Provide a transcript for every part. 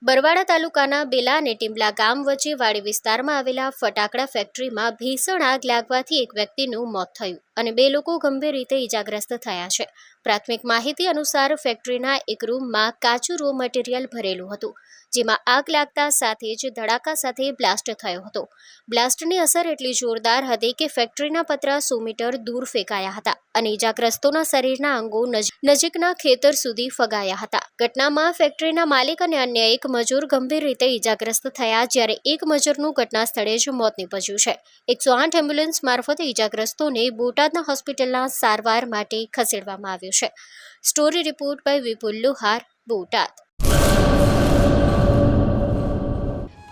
બરવાડા તાલુકાના બેલા અને ટીંબલા ગામ વચ્ચે વાડી વિસ્તારમાં આવેલા ફટાકડા ફેક્ટરીમાં ભીષણ આગ લાગવાથી એક વ્યક્તિનું મોત થયું અને 2 લોકો ગંભીર રીતે ઇજાગ્રસ્ત થયા છે। પ્રાથમિક માહિતી અનુસાર ફેક્ટરીના એક રૂમમાં કાચું રો મટીરીયલ ભરેલું હતું, જેમાં આગ લાગતા સાથે જ ધડાકા સાથે બ્લાસ્ટ થયો હતો। બ્લાસ્ટની અસર એટલી જોરદાર હતી કે ફેક્ટરીના પતરા 100 મીટર દૂર ફેંકાયા હતા અને ઇજાગ્રસ્તોના શરીરના અંગો નજીકના ખેતર સુધી ફગાયા હતા। ઘટનામાં ફેક્ટરીના માલિક અને અન્ય એક મજૂર ગંભીર રીતે ઇજાગ્રસ્ત થયા, જ્યારે એક મજૂરનું ઘટના સ્થળે જ મોત નીપજ્યું છે। 108 એમ્બ્યુલન્સ મારફતે ઇજાગ્રસ્તોને બોટાદના હોસ્પિટલના સારવાર માટે ખસેડવામાં આવ્યું છે। સ્ટોરી રિપોર્ટ બાય વિપુલ લુહાર, બોટાદ।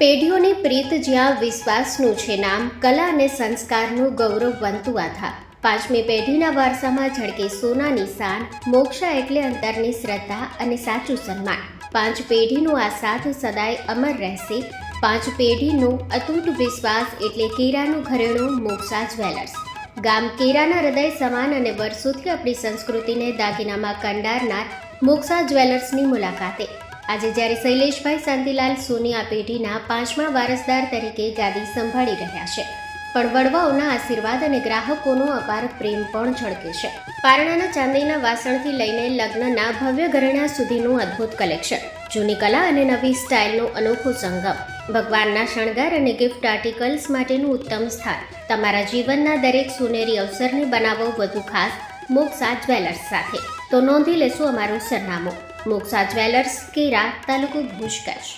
પેઢીઓની પ્રીત જ્યાં વિશ્વાસનું છે નામ, કલા અને સંસ્કારનું ગૌરવવંતું આધાર। 5મી પેઢીના વારસામાં ઝળકે સોનાની શાન, મોક્ષા એટલે અંતરની શ્રદ્ધા અને સાચું સન્માન। 5 પેઢીનો આ સાથ સદાય અમર રહેશે। 5 પેઢીનો અતૂટ વિશ્વાસ એટલે કેરાનું ઘરેણું મોક્ષા જ્વેલર્સ। ગામ કેરાના હૃદય સમાન અને વર્ષોથી આપણી સંસ્કૃતિને દાગીનામાં કંડારનાર મોક્ષા જ્વેલર્સની મુલાકાતે આજે જ્યારે શૈલેષભાઈ શાંતિલાલ સોની આ પેઢીના 5મા વારસદાર તરીકે ગાદી સંભાળી રહ્યા છે, પણ વડવાઓના આશીર્વાદ અને ગ્રાહકોનો અપાર પ્રેમ પણ ઝળકે છે। પારણાના ચાંદીના વાસણથી લઈને લગ્નના ભવ્ય ઘરેણા સુધીનું અદ્ભુત કલેક્શન, જૂની કલા અને નવી સ્ટાઇલનો અનોખો સંગમ, ભગવાનના શણગાર અને ગિફ્ટ આર્ટિકલ્સ માટેનું ઉત્તમ સ્થાન। તમારા જીવનના દરેક સોનેરી અવસરને બનાવો વધુ ખાસ મોક્ષા જ્વેલર્સ સાથે। તો નોંધી લેશો અમારું સરનામું: મોક્ષા જ્વેલર્સ, કેરા, તાલુકો ભુજ, કચ્છ।